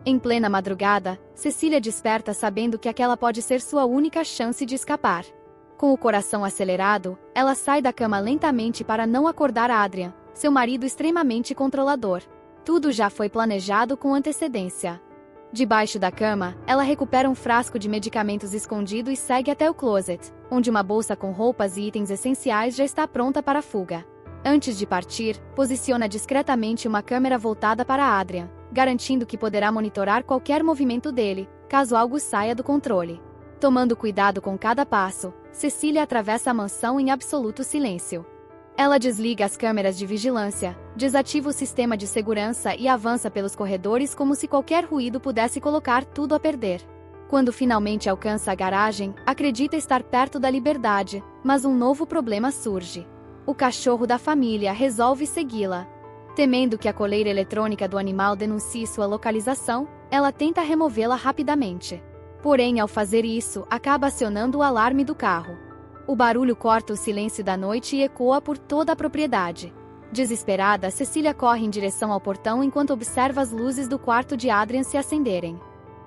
Em plena madrugada, Cecília desperta sabendo que aquela pode ser sua única chance de escapar. Com o coração acelerado, ela sai da cama lentamente para não acordar Adrian, seu marido extremamente controlador. Tudo já foi planejado com antecedência. Debaixo da cama, ela recupera um frasco de medicamentos escondido e segue até o closet, onde uma bolsa com roupas e itens essenciais já está pronta para a fuga. Antes de partir, posiciona discretamente uma câmera voltada para Adrian, garantindo que poderá monitorar qualquer movimento dele, caso algo saia do controle. Tomando cuidado com cada passo, Cecília atravessa a mansão em absoluto silêncio. Ela desliga as câmeras de vigilância, desativa o sistema de segurança e avança pelos corredores como se qualquer ruído pudesse colocar tudo a perder. Quando finalmente alcança a garagem, acredita estar perto da liberdade, mas um novo problema surge. O cachorro da família resolve segui-la. Temendo que a coleira eletrônica do animal denuncie sua localização, ela tenta removê-la rapidamente. Porém, ao fazer isso, acaba acionando o alarme do carro. O barulho corta o silêncio da noite e ecoa por toda a propriedade. Desesperada, Cecília corre em direção ao portão enquanto observa as luzes do quarto de Adrian se acenderem.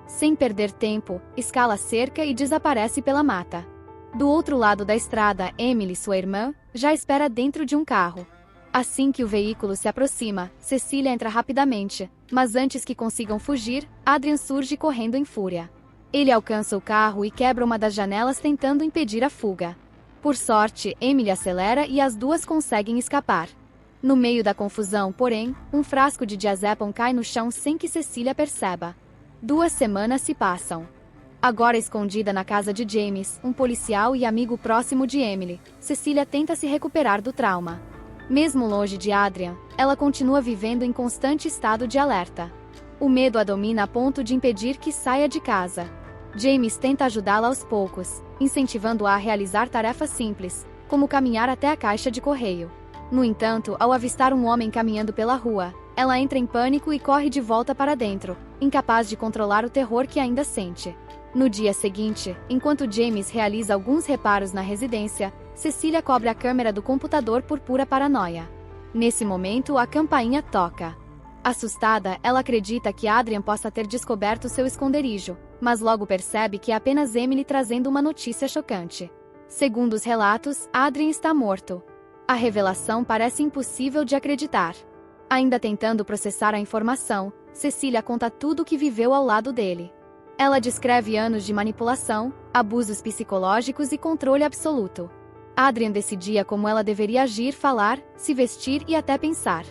Sem perder tempo, escala a cerca e desaparece pela mata. Do outro lado da estrada, Emily, sua irmã, já espera dentro de um carro. Assim que o veículo se aproxima, Cecília entra rapidamente, mas antes que consigam fugir, Adrian surge correndo em fúria. Ele alcança o carro e quebra uma das janelas tentando impedir a fuga. Por sorte, Emily acelera e as duas conseguem escapar. No meio da confusão, porém, um frasco de diazepam cai no chão sem que Cecília perceba. 2 semanas se passam. Agora escondida na casa de James, um policial e amigo próximo de Emily, Cecília tenta se recuperar do trauma. Mesmo longe de Adrian, ela continua vivendo em constante estado de alerta. O medo a domina a ponto de impedir que saia de casa. James tenta ajudá-la aos poucos, incentivando-a a realizar tarefas simples, como caminhar até a caixa de correio. No entanto, ao avistar um homem caminhando pela rua, ela entra em pânico e corre de volta para dentro, incapaz de controlar o terror que ainda sente. No dia seguinte, enquanto James realiza alguns reparos na residência, Cecília cobre a câmera do computador por pura paranoia. Nesse momento, a campainha toca. Assustada, ela acredita que Adrian possa ter descoberto seu esconderijo, mas logo percebe que é apenas Emily trazendo uma notícia chocante. Segundo os relatos, Adrian está morto. A revelação parece impossível de acreditar. Ainda tentando processar a informação, Cecília conta tudo o que viveu ao lado dele. Ela descreve anos de manipulação, abusos psicológicos e controle absoluto. Adrian decidia como ela deveria agir, falar, se vestir e até pensar.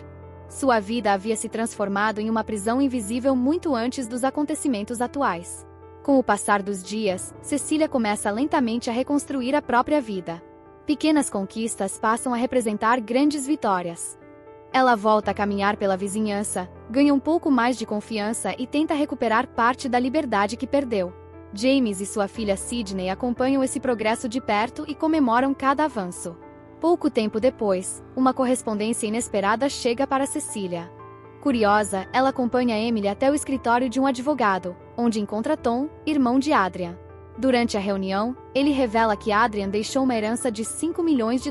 Sua vida havia se transformado em uma prisão invisível muito antes dos acontecimentos atuais. Com o passar dos dias, Cecília começa lentamente a reconstruir a própria vida. Pequenas conquistas passam a representar grandes vitórias. Ela volta a caminhar pela vizinhança, ganha um pouco mais de confiança e tenta recuperar parte da liberdade que perdeu. James e sua filha Sydney acompanham esse progresso de perto e comemoram cada avanço. Pouco tempo depois, uma correspondência inesperada chega para Cecília. Curiosa, ela acompanha Emily até o escritório de um advogado, onde encontra Tom, irmão de Adrian. Durante a reunião, ele revela que Adrian deixou uma herança de $5 milhões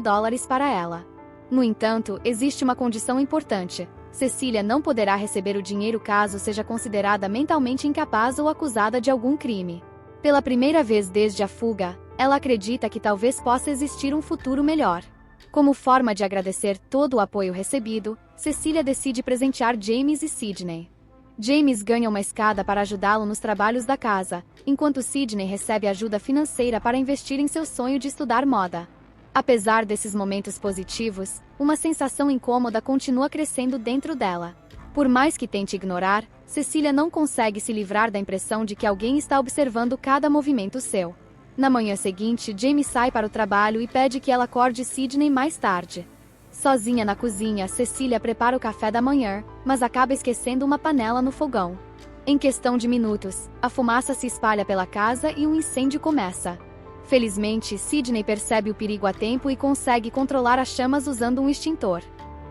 para ela. No entanto, existe uma condição importante: Cecília não poderá receber o dinheiro caso seja considerada mentalmente incapaz ou acusada de algum crime. Pela primeira vez desde a fuga, ela acredita que talvez possa existir um futuro melhor. Como forma de agradecer todo o apoio recebido, Cecília decide presentear James e Sydney. James ganha uma escada para ajudá-lo nos trabalhos da casa, enquanto Sydney recebe ajuda financeira para investir em seu sonho de estudar moda. Apesar desses momentos positivos, uma sensação incômoda continua crescendo dentro dela. Por mais que tente ignorar, Cecília não consegue se livrar da impressão de que alguém está observando cada movimento seu. Na manhã seguinte, James sai para o trabalho e pede que ela acorde Sydney mais tarde. Sozinha na cozinha, Cecília prepara o café da manhã, mas acaba esquecendo uma panela no fogão. Em questão de minutos, a fumaça se espalha pela casa e um incêndio começa. Felizmente, Sydney percebe o perigo a tempo e consegue controlar as chamas usando um extintor.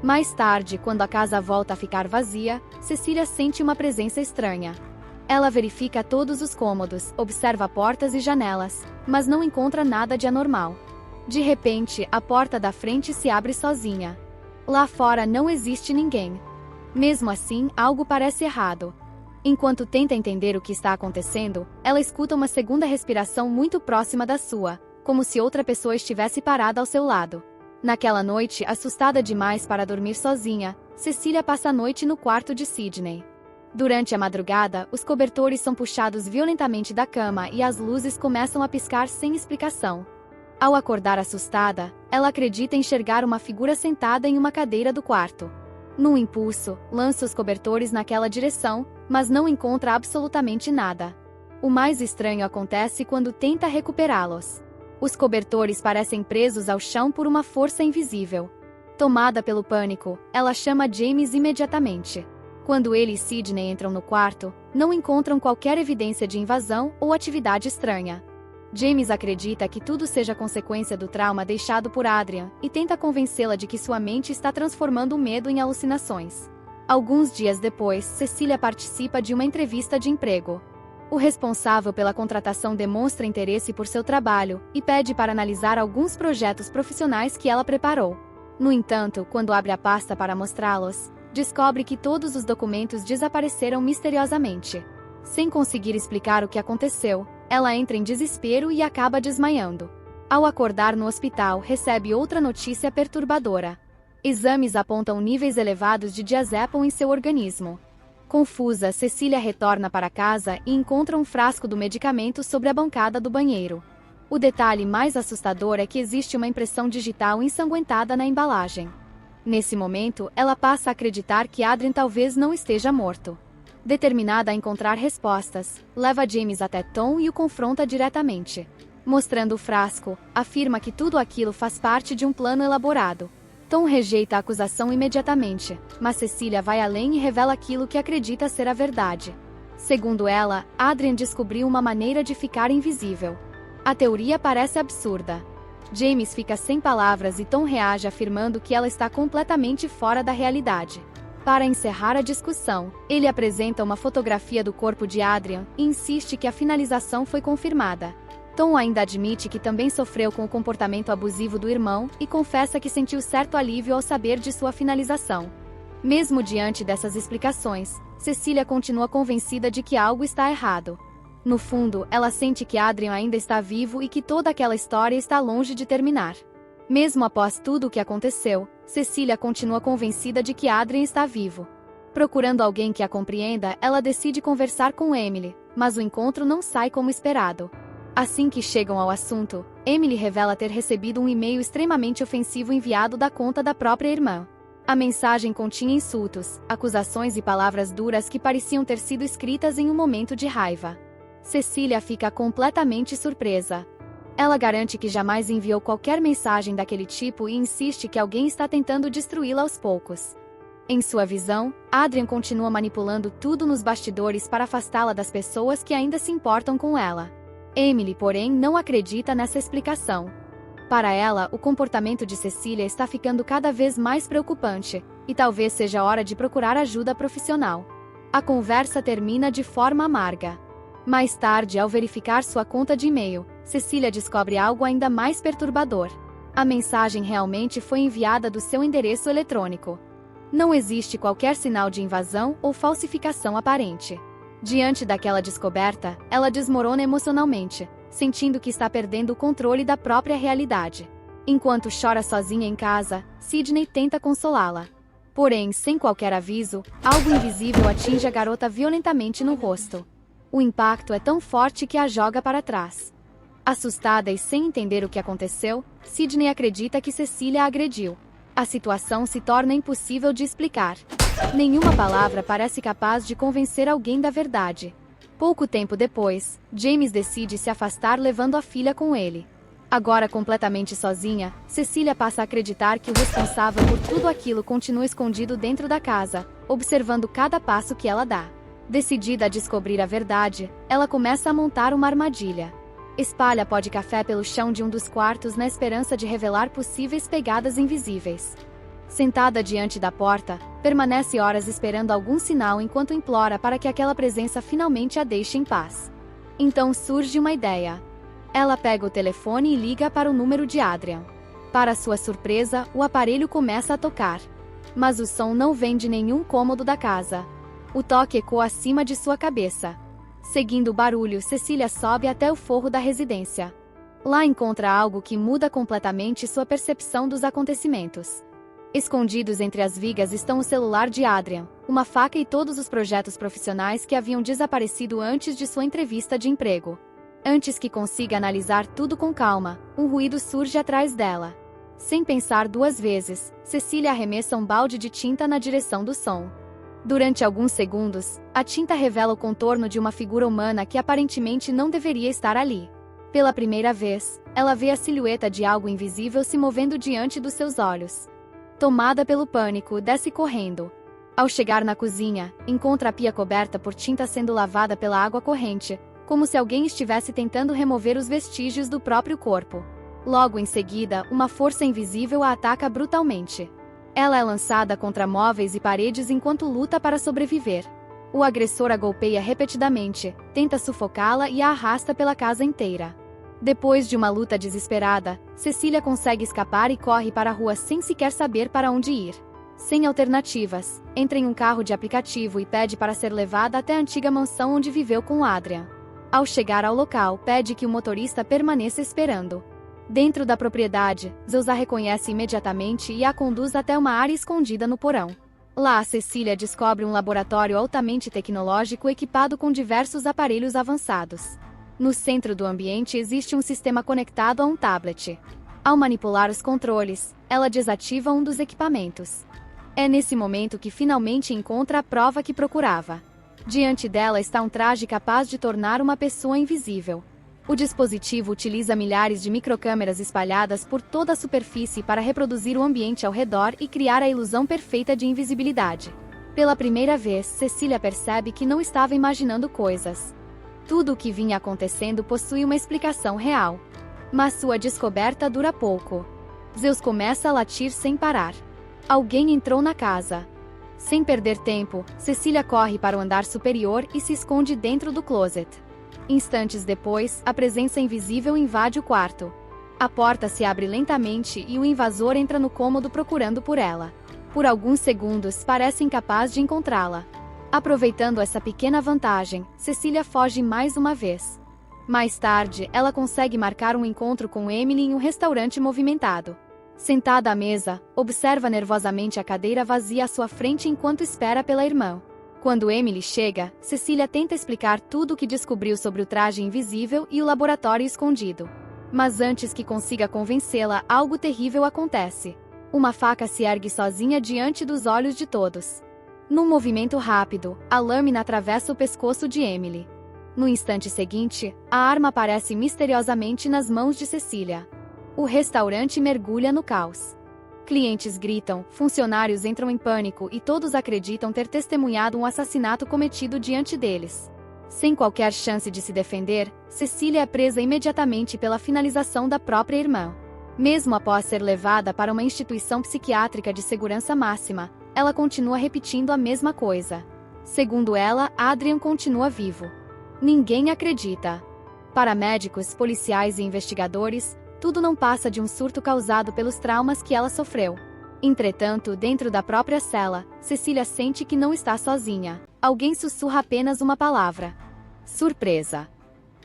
Mais tarde, quando a casa volta a ficar vazia, Cecília sente uma presença estranha. Ela verifica todos os cômodos, observa portas e janelas, mas não encontra nada de anormal. De repente, a porta da frente se abre sozinha. Lá fora não existe ninguém. Mesmo assim, algo parece errado. Enquanto tenta entender o que está acontecendo, ela escuta uma segunda respiração muito próxima da sua, como se outra pessoa estivesse parada ao seu lado. Naquela noite, assustada demais para dormir sozinha, Cecília passa a noite no quarto de Sidney. Durante a madrugada, os cobertores são puxados violentamente da cama e as luzes começam a piscar sem explicação. Ao acordar assustada, ela acredita enxergar uma figura sentada em uma cadeira do quarto. Num impulso, lança os cobertores naquela direção, mas não encontra absolutamente nada. O mais estranho acontece quando tenta recuperá-los. Os cobertores parecem presos ao chão por uma força invisível. Tomada pelo pânico, ela chama James imediatamente. Quando ele e Sidney entram no quarto, não encontram qualquer evidência de invasão ou atividade estranha. James acredita que tudo seja consequência do trauma deixado por Adrian e tenta convencê-la de que sua mente está transformando o medo em alucinações. Alguns dias depois, Cecília participa de uma entrevista de emprego. O responsável pela contratação demonstra interesse por seu trabalho e pede para analisar alguns projetos profissionais que ela preparou. No entanto, quando abre a pasta para mostrá-los, descobre que todos os documentos desapareceram misteriosamente. Sem conseguir explicar o que aconteceu, ela entra em desespero e acaba desmaiando. Ao acordar no hospital, recebe outra notícia perturbadora. Exames apontam níveis elevados de diazepam em seu organismo. Confusa, Cecília retorna para casa e encontra um frasco do medicamento sobre a bancada do banheiro. O detalhe mais assustador é que existe uma impressão digital ensanguentada na embalagem. Nesse momento, ela passa a acreditar que Adrian talvez não esteja morto. Determinada a encontrar respostas, leva James até Tom e o confronta diretamente. Mostrando o frasco, afirma que tudo aquilo faz parte de um plano elaborado. Tom rejeita a acusação imediatamente, mas Cecília vai além e revela aquilo que acredita ser a verdade. Segundo ela, Adrian descobriu uma maneira de ficar invisível. A teoria parece absurda. James fica sem palavras e Tom reage afirmando que ela está completamente fora da realidade. Para encerrar a discussão, ele apresenta uma fotografia do corpo de Adrian e insiste que a finalização foi confirmada. Tom ainda admite que também sofreu com o comportamento abusivo do irmão e confessa que sentiu certo alívio ao saber de sua finalização. Mesmo diante dessas explicações, Cecília continua convencida de que algo está errado. No fundo, ela sente que Adrian ainda está vivo e que toda aquela história está longe de terminar. Mesmo após tudo o que aconteceu, Cecília continua convencida de que Adrian está vivo. Procurando alguém que a compreenda, ela decide conversar com Emily, mas o encontro não sai como esperado. Assim que chegam ao assunto, Emily revela ter recebido um e-mail extremamente ofensivo enviado da conta da própria irmã. A mensagem continha insultos, acusações e palavras duras que pareciam ter sido escritas em um momento de raiva. Cecília fica completamente surpresa. Ela garante que jamais enviou qualquer mensagem daquele tipo e insiste que alguém está tentando destruí-la aos poucos. Em sua visão, Adrian continua manipulando tudo nos bastidores para afastá-la das pessoas que ainda se importam com ela. Emily, porém, não acredita nessa explicação. Para ela, o comportamento de Cecília está ficando cada vez mais preocupante, e talvez seja a hora de procurar ajuda profissional. A conversa termina de forma amarga. Mais tarde, ao verificar sua conta de e-mail, Cecília descobre algo ainda mais perturbador. A mensagem realmente foi enviada do seu endereço eletrônico. Não existe qualquer sinal de invasão ou falsificação aparente. Diante daquela descoberta, ela desmorona emocionalmente, sentindo que está perdendo o controle da própria realidade. Enquanto chora sozinha em casa, Sidney tenta consolá-la. Porém, sem qualquer aviso, algo invisível atinge a garota violentamente no rosto. O impacto é tão forte que a joga para trás. Assustada e sem entender o que aconteceu, Sidney acredita que Cecília a agrediu. A situação se torna impossível de explicar. Nenhuma palavra parece capaz de convencer alguém da verdade. Pouco tempo depois, James decide se afastar levando a filha com ele. Agora completamente sozinha, Cecília passa a acreditar que o responsável por tudo aquilo continua escondido dentro da casa, observando cada passo que ela dá. Decidida a descobrir a verdade, ela começa a montar uma armadilha. Espalha pó de café pelo chão de um dos quartos na esperança de revelar possíveis pegadas invisíveis. Sentada diante da porta, permanece horas esperando algum sinal enquanto implora para que aquela presença finalmente a deixe em paz. Então surge uma ideia. Ela pega o telefone e liga para o número de Adrian. Para sua surpresa, o aparelho começa a tocar. Mas o som não vem de nenhum cômodo da casa. O toque ecoa acima de sua cabeça. Seguindo o barulho, Cecília sobe até o forro da residência. Lá encontra algo que muda completamente sua percepção dos acontecimentos. Escondidos entre as vigas estão o celular de Adrian, uma faca e todos os projetos profissionais que haviam desaparecido antes de sua entrevista de emprego. Antes que consiga analisar tudo com calma, um ruído surge atrás dela. Sem pensar duas vezes, Cecília arremessa um balde de tinta na direção do som. Durante alguns segundos, a tinta revela o contorno de uma figura humana que aparentemente não deveria estar ali. Pela primeira vez, ela vê a silhueta de algo invisível se movendo diante dos seus olhos. Tomada pelo pânico, desce correndo. Ao chegar na cozinha, encontra a pia coberta por tinta sendo lavada pela água corrente, como se alguém estivesse tentando remover os vestígios do próprio corpo. Logo em seguida, uma força invisível a ataca brutalmente. Ela é lançada contra móveis e paredes enquanto luta para sobreviver. O agressor a golpeia repetidamente, tenta sufocá-la e a arrasta pela casa inteira. Depois de uma luta desesperada, Cecília consegue escapar e corre para a rua sem sequer saber para onde ir. Sem alternativas, entra em um carro de aplicativo e pede para ser levada até a antiga mansão onde viveu com Adrian. Ao chegar ao local, pede que o motorista permaneça esperando. Dentro da propriedade, Zeus a reconhece imediatamente e a conduz até uma área escondida no porão. Lá, Cecília descobre um laboratório altamente tecnológico equipado com diversos aparelhos avançados. No centro do ambiente existe um sistema conectado a um tablet. Ao manipular os controles, ela desativa um dos equipamentos. É nesse momento que finalmente encontra a prova que procurava. Diante dela está um traje capaz de tornar uma pessoa invisível. O dispositivo utiliza milhares de microcâmeras espalhadas por toda a superfície para reproduzir o ambiente ao redor e criar a ilusão perfeita de invisibilidade. Pela primeira vez, Cecília percebe que não estava imaginando coisas. Tudo o que vinha acontecendo possui uma explicação real. Mas sua descoberta dura pouco. Zeus começa a latir sem parar. Alguém entrou na casa. Sem perder tempo, Cecília corre para o andar superior e se esconde dentro do closet. Instantes depois, a presença invisível invade o quarto. A porta se abre lentamente e o invasor entra no cômodo procurando por ela. Por alguns segundos, parece incapaz de encontrá-la. Aproveitando essa pequena vantagem, Cecília foge mais uma vez. Mais tarde, ela consegue marcar um encontro com Emily em um restaurante movimentado. Sentada à mesa, observa nervosamente a cadeira vazia à sua frente enquanto espera pela irmã. Quando Emily chega, Cecília tenta explicar tudo o que descobriu sobre o traje invisível e o laboratório escondido. Mas antes que consiga convencê-la, algo terrível acontece. Uma faca se ergue sozinha diante dos olhos de todos. Num movimento rápido, a lâmina atravessa o pescoço de Emily. No instante seguinte, a arma aparece misteriosamente nas mãos de Cecília. O restaurante mergulha no caos. Clientes gritam, funcionários entram em pânico e todos acreditam ter testemunhado um assassinato cometido diante deles. Sem qualquer chance de se defender, Cecília é presa imediatamente pela finalização da própria irmã. Mesmo após ser levada para uma instituição psiquiátrica de segurança máxima, ela continua repetindo a mesma coisa. Segundo ela, Adrian continua vivo. Ninguém acredita. Para médicos, policiais e investigadores, tudo não passa de um surto causado pelos traumas que ela sofreu. Entretanto, dentro da própria cela, Cecília sente que não está sozinha. Alguém sussurra apenas uma palavra. Surpresa.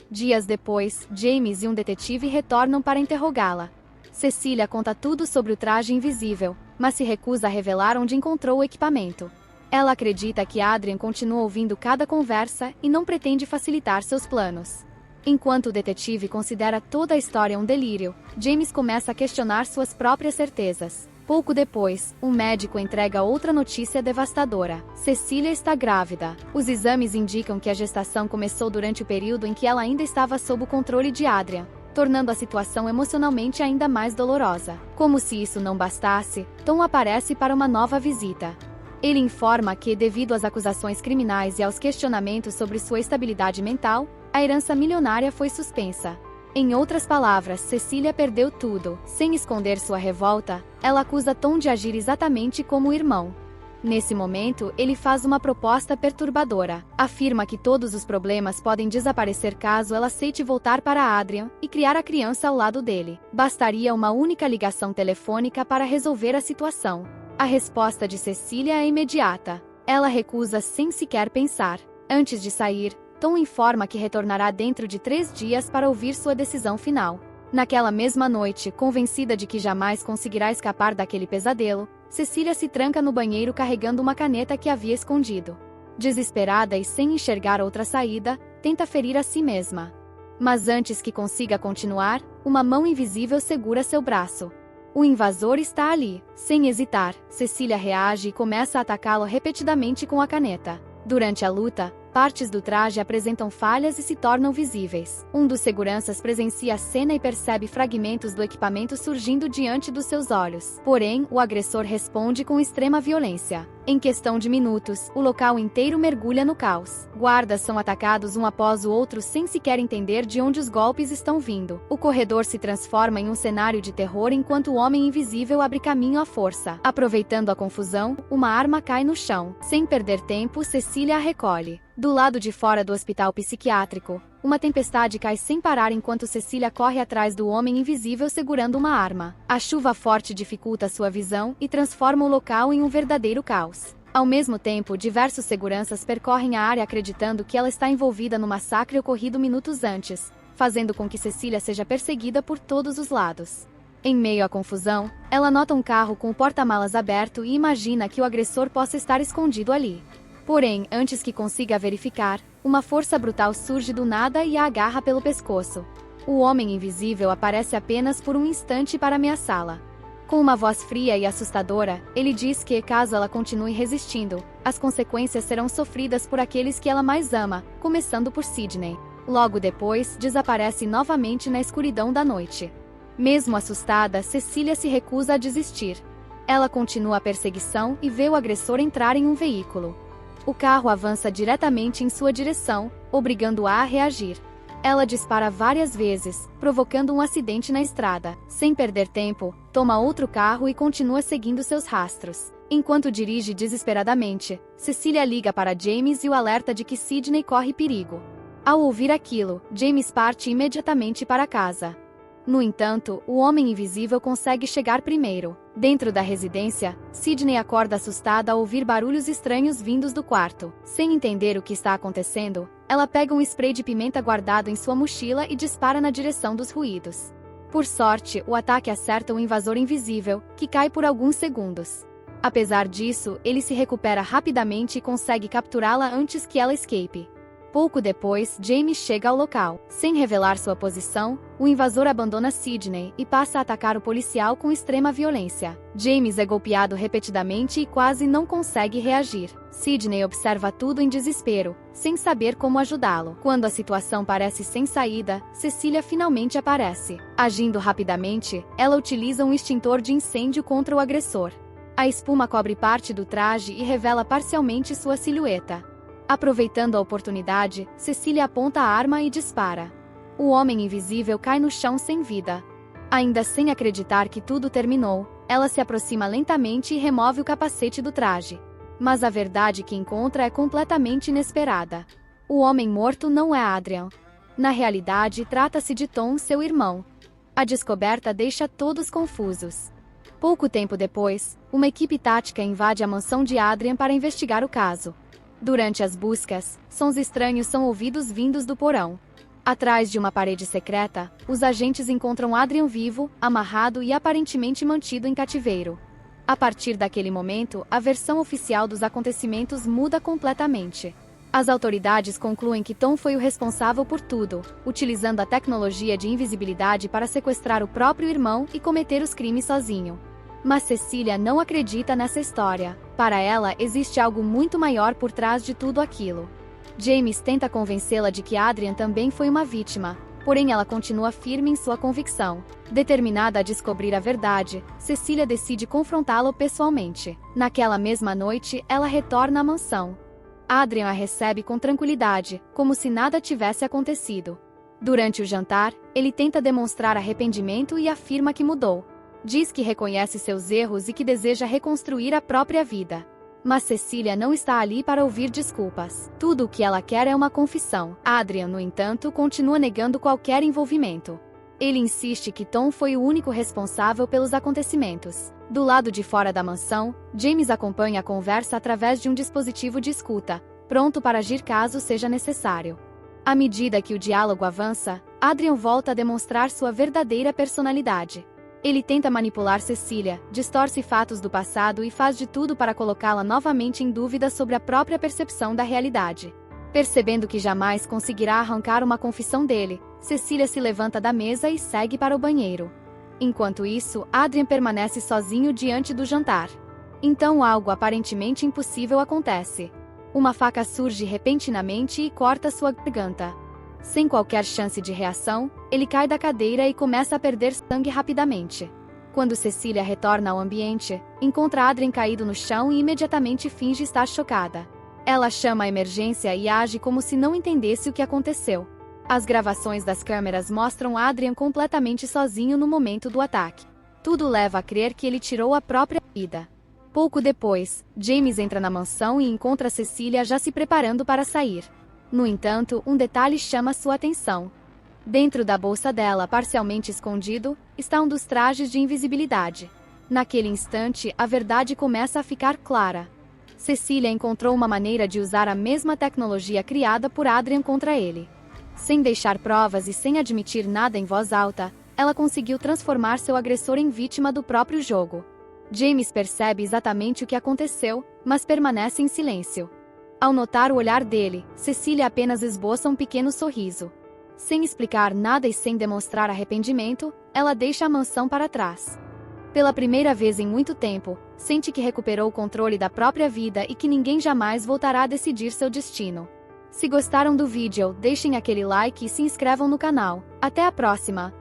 Dias depois, James e um detetive retornam para interrogá-la. Cecília conta tudo sobre o traje invisível, mas se recusa a revelar onde encontrou o equipamento. Ela acredita que Adrian continua ouvindo cada conversa e não pretende facilitar seus planos. Enquanto o detetive considera toda a história um delírio, James começa a questionar suas próprias certezas. Pouco depois, um médico entrega outra notícia devastadora. Cecília está grávida. Os exames indicam que a gestação começou durante o período em que ela ainda estava sob o controle de Adrian, tornando a situação emocionalmente ainda mais dolorosa. Como se isso não bastasse, Tom aparece para uma nova visita. Ele informa que, devido às acusações criminais e aos questionamentos sobre sua estabilidade mental, a herança milionária foi suspensa. Em outras palavras, Cecília perdeu tudo. Sem esconder sua revolta, ela acusa Tom de agir exatamente como o irmão. Nesse momento, ele faz uma proposta perturbadora. Afirma que todos os problemas podem desaparecer caso ela aceite voltar para Adrian e criar a criança ao lado dele. Bastaria uma única ligação telefônica para resolver a situação. A resposta de Cecília é imediata. Ela recusa sem sequer pensar. Antes de sair, Tom informa que retornará dentro de 3 dias para ouvir sua decisão final. Naquela mesma noite, convencida de que jamais conseguirá escapar daquele pesadelo, Cecília se tranca no banheiro carregando uma caneta que havia escondido. Desesperada e sem enxergar outra saída, tenta ferir a si mesma. Mas antes que consiga continuar, uma mão invisível segura seu braço. O invasor está ali. Sem hesitar, Cecília reage e começa a atacá-lo repetidamente com a caneta. Durante a luta, partes do traje apresentam falhas e se tornam visíveis. Um dos seguranças presencia a cena e percebe fragmentos do equipamento surgindo diante dos seus olhos. Porém, o agressor responde com extrema violência. Em questão de minutos, o local inteiro mergulha no caos. Guardas são atacados um após o outro sem sequer entender de onde os golpes estão vindo. O corredor se transforma em um cenário de terror enquanto o homem invisível abre caminho à força. Aproveitando a confusão, uma arma cai no chão. Sem perder tempo, Cecília a recolhe. Do lado de fora do hospital psiquiátrico, uma tempestade cai sem parar enquanto Cecília corre atrás do homem invisível segurando uma arma. A chuva forte dificulta sua visão e transforma o local em um verdadeiro caos. Ao mesmo tempo, diversos seguranças percorrem a área acreditando que ela está envolvida no massacre ocorrido minutos antes, fazendo com que Cecília seja perseguida por todos os lados. Em meio à confusão, ela nota um carro com o porta-malas aberto e imagina que o agressor possa estar escondido ali. Porém, antes que consiga verificar, uma força brutal surge do nada e a agarra pelo pescoço. O homem invisível aparece apenas por um instante para ameaçá-la. Com uma voz fria e assustadora, ele diz que, caso ela continue resistindo, as consequências serão sofridas por aqueles que ela mais ama, começando por Sidney. Logo depois, desaparece novamente na escuridão da noite. Mesmo assustada, Cecília se recusa a desistir. Ela continua a perseguição e vê o agressor entrar em um veículo. O carro avança diretamente em sua direção, obrigando-a a reagir. Ela dispara várias vezes, provocando um acidente na estrada. Sem perder tempo, toma outro carro e continua seguindo seus rastros. Enquanto dirige desesperadamente, Cecília liga para James e o alerta de que Sidney corre perigo. Ao ouvir aquilo, James parte imediatamente para casa. No entanto, o homem invisível consegue chegar primeiro. Dentro da residência, Sidney acorda assustada ao ouvir barulhos estranhos vindos do quarto. Sem entender o que está acontecendo, ela pega um spray de pimenta guardado em sua mochila e dispara na direção dos ruídos. Por sorte, o ataque acerta o invasor invisível, que cai por alguns segundos. Apesar disso, ele se recupera rapidamente e consegue capturá-la antes que ela escape. Pouco depois, James chega ao local. Sem revelar sua posição, o invasor abandona Sidney e passa a atacar o policial com extrema violência. James é golpeado repetidamente e quase não consegue reagir. Sidney observa tudo em desespero, sem saber como ajudá-lo. Quando a situação parece sem saída, Cecília finalmente aparece. Agindo rapidamente, ela utiliza um extintor de incêndio contra o agressor. A espuma cobre parte do traje e revela parcialmente sua silhueta. Aproveitando a oportunidade, Cecília aponta a arma e dispara. O homem invisível cai no chão sem vida. Ainda sem acreditar que tudo terminou, ela se aproxima lentamente e remove o capacete do traje. Mas a verdade que encontra é completamente inesperada. O homem morto não é Adrian. Na realidade, trata-se de Tom, seu irmão. A descoberta deixa todos confusos. Pouco tempo depois, uma equipe tática invade a mansão de Adrian para investigar o caso. Durante as buscas, sons estranhos são ouvidos vindos do porão. Atrás de uma parede secreta, os agentes encontram Adrian vivo, amarrado e aparentemente mantido em cativeiro. A partir daquele momento, a versão oficial dos acontecimentos muda completamente. As autoridades concluem que Tom foi o responsável por tudo, utilizando a tecnologia de invisibilidade para sequestrar o próprio irmão e cometer os crimes sozinho. Mas Cecília não acredita nessa história. Para ela, existe algo muito maior por trás de tudo aquilo. James tenta convencê-la de que Adrian também foi uma vítima, porém ela continua firme em sua convicção. Determinada a descobrir a verdade, Cecília decide confrontá-lo pessoalmente. Naquela mesma noite, ela retorna à mansão. Adrian a recebe com tranquilidade, como se nada tivesse acontecido. Durante o jantar, ele tenta demonstrar arrependimento e afirma que mudou. Diz que reconhece seus erros e que deseja reconstruir a própria vida. Mas Cecília não está ali para ouvir desculpas. Tudo o que ela quer é uma confissão. Adrian, no entanto, continua negando qualquer envolvimento. Ele insiste que Tom foi o único responsável pelos acontecimentos. Do lado de fora da mansão, James acompanha a conversa através de um dispositivo de escuta, pronto para agir caso seja necessário. À medida que o diálogo avança, Adrian volta a demonstrar sua verdadeira personalidade. Ele tenta manipular Cecília, distorce fatos do passado e faz de tudo para colocá-la novamente em dúvida sobre a própria percepção da realidade. Percebendo que jamais conseguirá arrancar uma confissão dele, Cecília se levanta da mesa e segue para o banheiro. Enquanto isso, Adrian permanece sozinho diante do jantar. Então algo aparentemente impossível acontece. Uma faca surge repentinamente e corta sua garganta. Sem qualquer chance de reação, ele cai da cadeira e começa a perder sangue rapidamente. Quando Cecília retorna ao ambiente, encontra Adrian caído no chão e imediatamente finge estar chocada. Ela chama a emergência e age como se não entendesse o que aconteceu. As gravações das câmeras mostram Adrian completamente sozinho no momento do ataque. Tudo leva a crer que ele tirou a própria vida. Pouco depois, James entra na mansão e encontra Cecília já se preparando para sair. No entanto, um detalhe chama sua atenção. Dentro da bolsa dela, parcialmente escondido, está um dos trajes de invisibilidade. Naquele instante, a verdade começa a ficar clara. Cecília encontrou uma maneira de usar a mesma tecnologia criada por Adrian contra ele. Sem deixar provas e sem admitir nada em voz alta, ela conseguiu transformar seu agressor em vítima do próprio jogo. James percebe exatamente o que aconteceu, mas permanece em silêncio. Ao notar o olhar dele, Cecília apenas esboça um pequeno sorriso. Sem explicar nada e sem demonstrar arrependimento, ela deixa a mansão para trás. Pela primeira vez em muito tempo, sente que recuperou o controle da própria vida e que ninguém jamais voltará a decidir seu destino. Se gostaram do vídeo, deixem aquele like e se inscrevam no canal. Até a próxima!